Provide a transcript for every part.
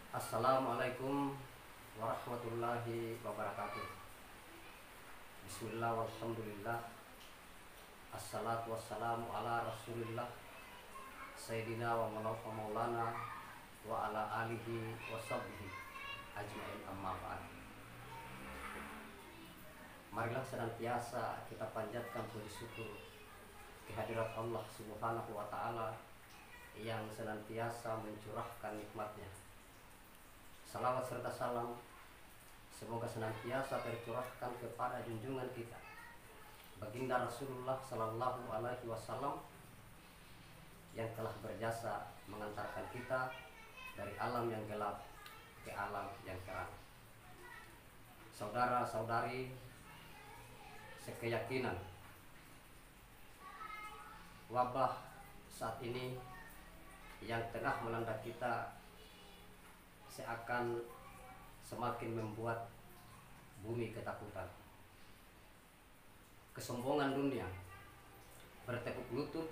Assalamualaikum warahmatullahi wabarakatuh. Bismillah walhamdulillah. Assalatu wassalamu ala rasulillah Sayyidina wa maulana wa ala alihi wa sahbihi ajma'in, amma ba'd. Marilah senantiasa kita panjatkan puji syukur kehadirat Allah Subhanahu wa ta'ala yang senantiasa mencurahkan nikmatnya. Salawat serta salam semoga senantiasa tercurahkan kepada junjungan kita Baginda Rasulullah Sallallahu Alaihi Wasallam yang telah berjasa mengantarkan kita dari alam yang gelap ke alam yang terang. Saudara-saudari sekeyakinan, wabah saat ini yang tengah melanda kita seakan semakin membuat bumi ketakutan. Kesombongan dunia bertekuk lutut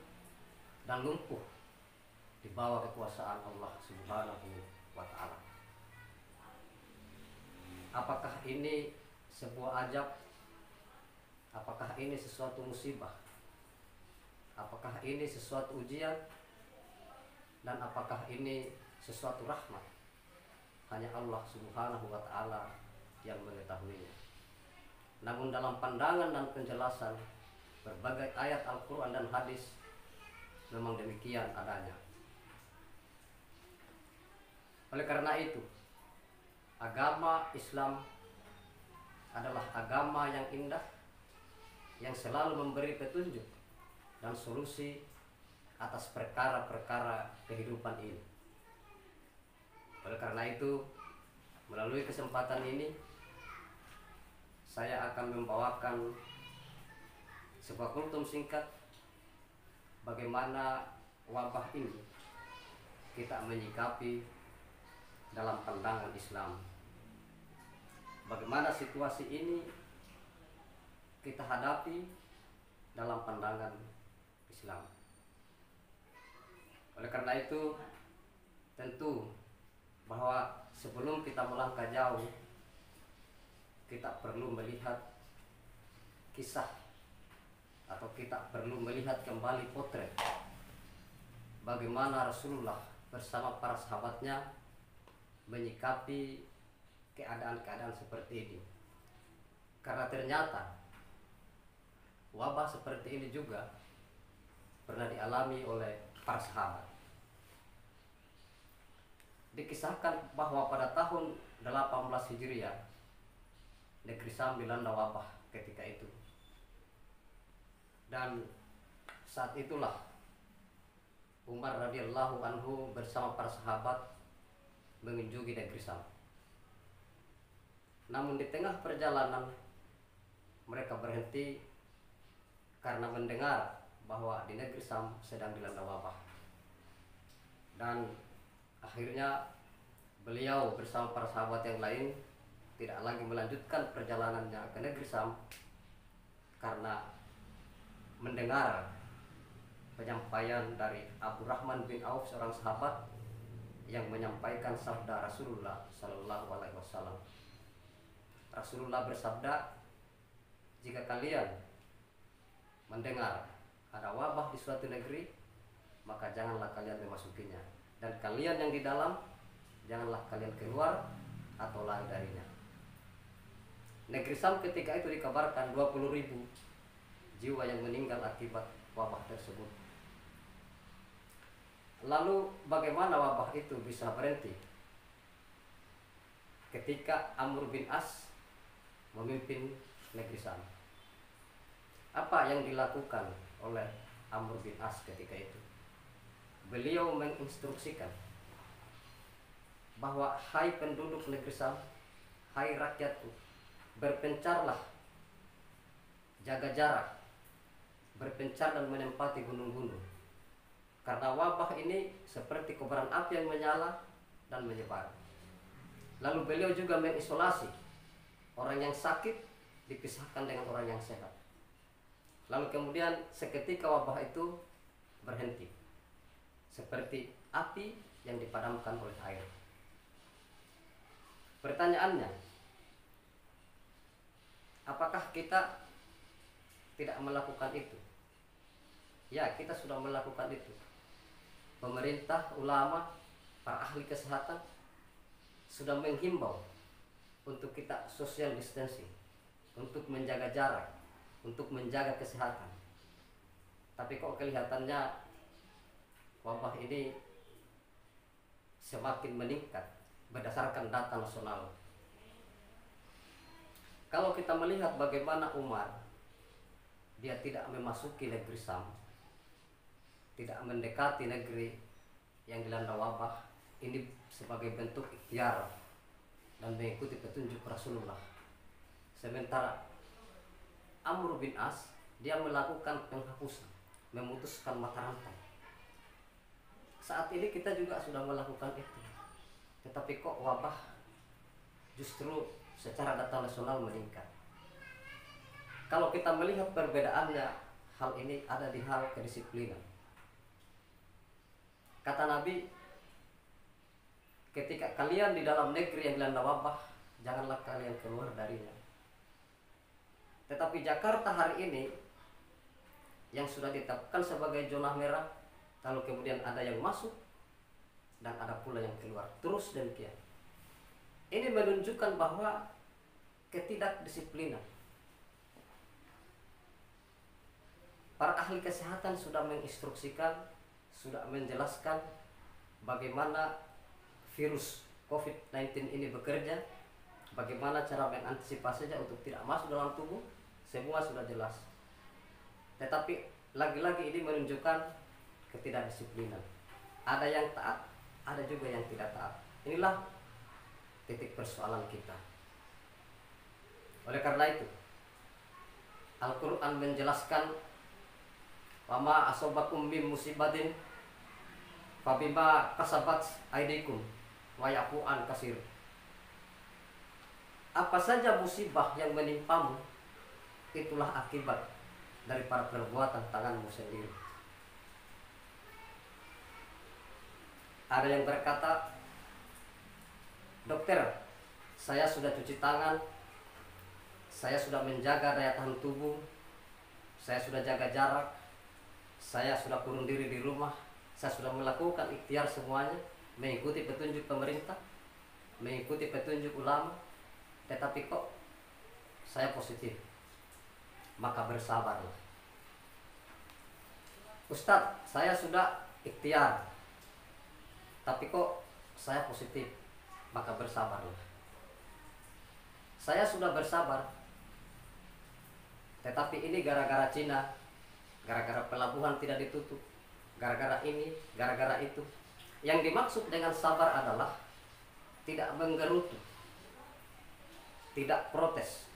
dan lumpuh di bawah kekuasaan Allah Subhanahu wa ta'ala. Apakah ini sebuah ajab? Apakah ini sesuatu musibah? Apakah ini sesuatu ujian? Dan apakah ini sesuatu rahmat? Hanya Allah Subhanahu wa ta'ala yang mengetahuinya. Namun dalam pandangan dan penjelasan berbagai ayat Al-Quran dan hadis memang demikian adanya. Oleh karena itu, agama Islam adalah agama yang indah, yang selalu memberi petunjuk dan solusi atas perkara-perkara kehidupan ini. Oleh karena itu, melalui kesempatan ini saya akan membawakan sebuah kultum singkat bagaimana wabah ini kita menyikapi dalam pandangan Islam. Bagaimana situasi ini kita hadapi dalam pandangan Islam. Oleh karena itu, tentu bahwa sebelum kita melangkah jauh, kita perlu melihat kisah atau kita perlu melihat kembali potret bagaimana Rasulullah bersama para sahabatnya menyikapi keadaan-keadaan seperti ini. Karena ternyata wabah seperti ini juga pernah dialami oleh para sahabat. Dikisahkan bahwa pada tahun 18 Hijriah negeri Syam dilanda wabah ketika itu. Dan saat itulah Umar radhiyallahu anhu bersama para sahabat mengunjungi negeri Syam. Namun di tengah perjalanan mereka berhenti karena mendengar bahwa di negeri Syam sedang dilanda wabah. Dan akhirnya beliau bersama para sahabat yang lain tidak lagi melanjutkan perjalanannya ke negeri Syam karena mendengar penyampaian dari Abdurrahman bin Auf, seorang sahabat yang menyampaikan sabda Rasulullah Sallallahu Alaihi Wasallam. Rasulullah bersabda, jika kalian mendengar ada wabah di suatu negeri, maka janganlah kalian memasukinya, dan kalian yang di dalam janganlah kalian keluar atau lari darinya. Negeri Syam ketika itu dikabarkan 20.000 jiwa yang meninggal akibat wabah tersebut. Lalu bagaimana wabah itu bisa berhenti? Ketika Amr bin As memimpin negeri Syam. Apa yang dilakukan oleh Amr bin As ketika itu? Beliau menginstruksikan bahwa hai penduduk negeri Syam, hai rakyatku, berpencarlah, jaga jarak, berpencar dan menempati gunung-gunung. Karena wabah ini seperti kobaran api yang menyala dan menyebar. Lalu beliau juga mengisolasi orang yang sakit, dipisahkan dengan orang yang sehat. Lalu kemudian seketika wabah itu berhenti, seperti api yang dipadamkan oleh air. Pertanyaannya, apakah kita tidak melakukan itu? Ya, kita sudah melakukan itu. Pemerintah, ulama, para ahli kesehatan sudah menghimbau untuk kita social distancing, untuk menjaga jarak, untuk menjaga kesehatan. Tapi kok kelihatannya wabah ini semakin meningkat berdasarkan data nasional. Kalau kita melihat bagaimana Umar, dia tidak memasuki negeri Syam, tidak mendekati negeri yang dilanda wabah, ini sebagai bentuk ikhtiar dan mengikuti petunjuk Rasulullah. Sementara Amr bin As, dia melakukan penghapusan, memutuskan mata rantai. Saat ini kita juga sudah melakukan itu, tetapi kok wabah justru secara data nasional meningkat. Kalau kita melihat perbedaannya, hal ini ada di hal kedisiplinan. Kata Nabi, ketika kalian di dalam negeri yang dilanda wabah, janganlah kalian keluar darinya. Tetapi Jakarta hari ini yang sudah ditetapkan sebagai zona merah, lalu kemudian ada yang masuk dan ada pula yang keluar, terus demikian. Ini menunjukkan bahwa ketidakdisiplinan. Para ahli kesehatan sudah menginstruksikan, sudah menjelaskan bagaimana virus COVID-19 ini bekerja, bagaimana cara mengantisipasinya untuk tidak masuk dalam tubuh, semua sudah jelas. Tetapi lagi-lagi ini menunjukkan ketidakdisiplinan. Ada yang taat, ada juga yang tidak taat. Inilah titik persoalan kita. Oleh karena itu, Al-Quran menjelaskan, "Wama asobakum min musibatin fabima kasabat aidikum wa yafu an kasir." Apa saja musibah yang menimpamu, itulah akibat dari para perbuatan tanganmu sendiri. Ada yang berkata, "Dokter, saya sudah cuci tangan, saya sudah menjaga daya tahan tubuh, saya sudah jaga jarak, saya sudah kurung diri di rumah, saya sudah melakukan ikhtiar semuanya, mengikuti petunjuk pemerintah, mengikuti petunjuk ulama, tetapi kok saya positif." Maka bersabarlah. "Ustadz, saya sudah ikhtiar, tapi kok saya positif." Maka bersabarlah. "Saya sudah bersabar, tetapi ini gara-gara Cina, gara-gara pelabuhan tidak ditutup, gara-gara ini, gara-gara itu." Yang dimaksud dengan sabar adalah tidak menggerutu, tidak protes,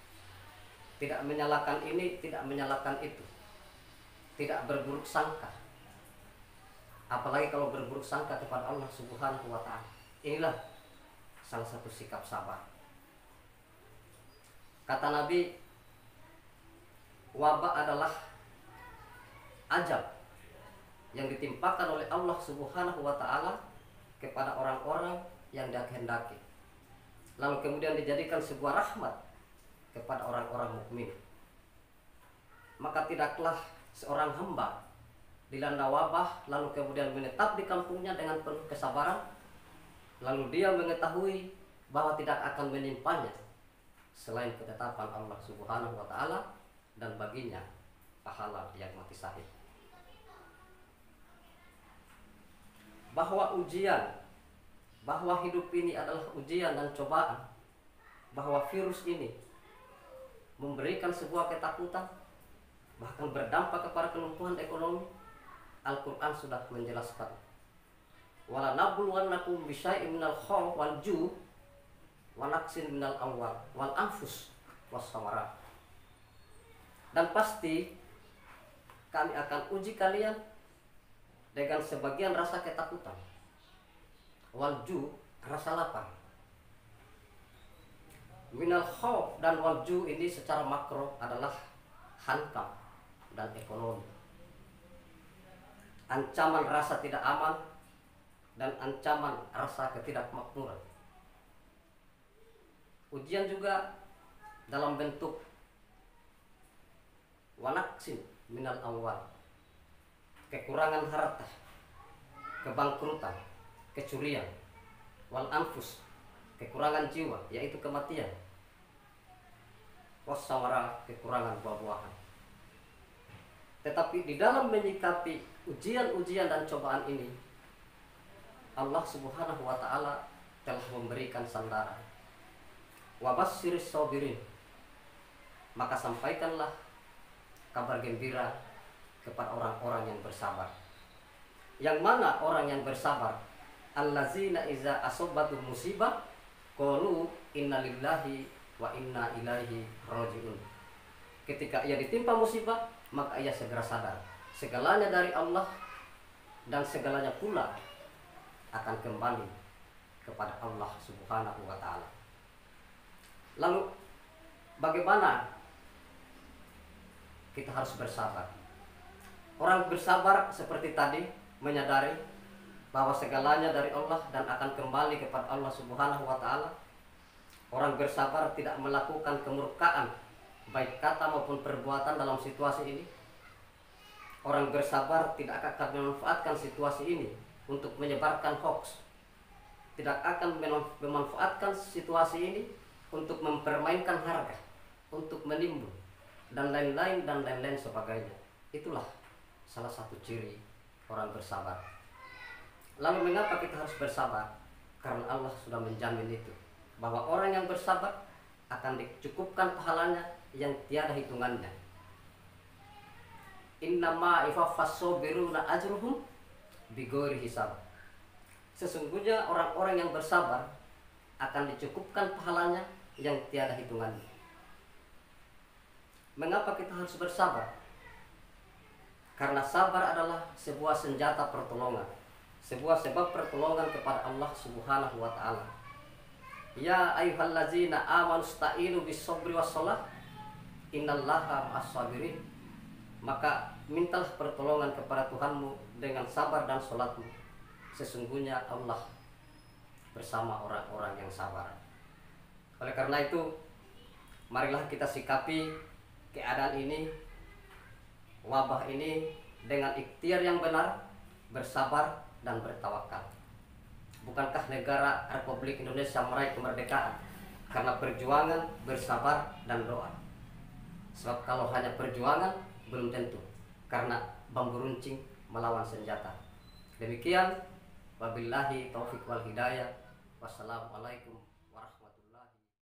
tidak menyalahkan ini, tidak menyalahkan itu, tidak berburuk sangka. Apalagi kalau berburuk sangka kepada Allah Subhanahu wa Ta'ala. Inilah salah satu sikap sabar. Kata Nabi, wabah adalah ajab yang ditimpakan oleh Allah Subhanahu wa Ta'ala kepada orang-orang yang dia kehendaki, lalu kemudian dijadikan sebuah rahmat kepada orang-orang mukmin. Maka tidaklah seorang hamba dilanda wabah lalu kemudian menetap di kampungnya dengan penuh kesabaran, lalu dia mengetahui bahwa tidak akan menimpanya selain ketetapan Allah Subhanahu wa Ta'ala dan baginya pahala yang mati syahid. Bahwa ujian, bahwa hidup ini adalah ujian dan cobaan, bahwa virus ini memberikan sebuah ketakutan, bahkan berdampak kepada kelumpuhan ekonomi, Al-Quran sudah menjelaskan, "Wala nabluwannakum bisyai'in minal khawf wal ju' wa naqsin minal amwal wal anfus was samarat." Dan pasti kami akan uji kalian dengan sebagian rasa ketakutan, wal ju', rasa lapar. Minal khawf dan wal ju' ini secara makro adalah hankam dan ekonomi. Ancaman rasa tidak aman dan ancaman rasa ketidakmakmuran. Ujian juga dalam bentuk wanaksin minal awal, kekurangan harta, kebangkrutan, kecurian, wal anfus, kekurangan jiwa, yaitu kematian, wassamara, kekurangan buah-buahan. Tetapi di dalam menyikapi ujian-ujian dan cobaan ini, Allah Subhanahu wa ta'ala telah memberikan sandaran. Wa basyyiris sabirin, maka sampaikanlah kabar gembira kepada orang-orang yang bersabar. Yang mana orang yang bersabar? Allazina iza asobatul musibah qalu inna lillahi wa inna ilaihi rajiun. Ketika ia ditimpa musibah, maka ia segera sadar segalanya dari Allah dan segalanya pula akan kembali kepada Allah Subhanahu wa ta'ala. Lalu bagaimana kita harus bersabar? Orang bersabar seperti tadi menyadari bahwa segalanya dari Allah dan akan kembali kepada Allah Subhanahu wa ta'ala. Orang bersabar tidak melakukan kemurkaan baik kata maupun perbuatan dalam situasi ini. Orang bersabar tidak akan memanfaatkan situasi ini untuk menyebarkan hoax, tidak akan memanfaatkan situasi ini untuk mempermainkan harga, untuk menimbun dan lain-lain sebagainya. Itulah salah satu ciri orang bersabar. Lalu mengapa kita harus bersabar? Karena Allah sudah menjamin itu, bahwa orang yang bersabar akan dicukupkan pahalanya yang tiada hitungannya. Innama ifaffas sabiruna ajruhum bighairi hisab. Sesungguhnya orang-orang yang bersabar akan dicukupkan pahalanya yang tiada hitungannya. Mengapa kita harus bersabar? Karena sabar adalah sebuah senjata pertolongan, sebuah sebab pertolongan kepada Allah Subhanahu wa ta'ala. Ya ayyuhallazina amanu sta'inu bis-sabri was-shalah innallaha ma'as-sabirin. Maka mintalah pertolongan kepada Tuhanmu dengan sabar dan sholatmu. Sesungguhnya Allah bersama orang-orang yang sabar. Oleh karena itu, marilah kita sikapi keadaan ini, wabah ini dengan ikhtiar yang benar, bersabar dan bertawakal. Bukankah negara Republik Indonesia meraih kemerdekaan karena perjuangan, bersabar dan doa? Sebab kalau hanya perjuangan belum tentu, karena bambu runcing melawan senjata. Demikian, wabillahi taufiq wal hidayah. Wassalamualaikum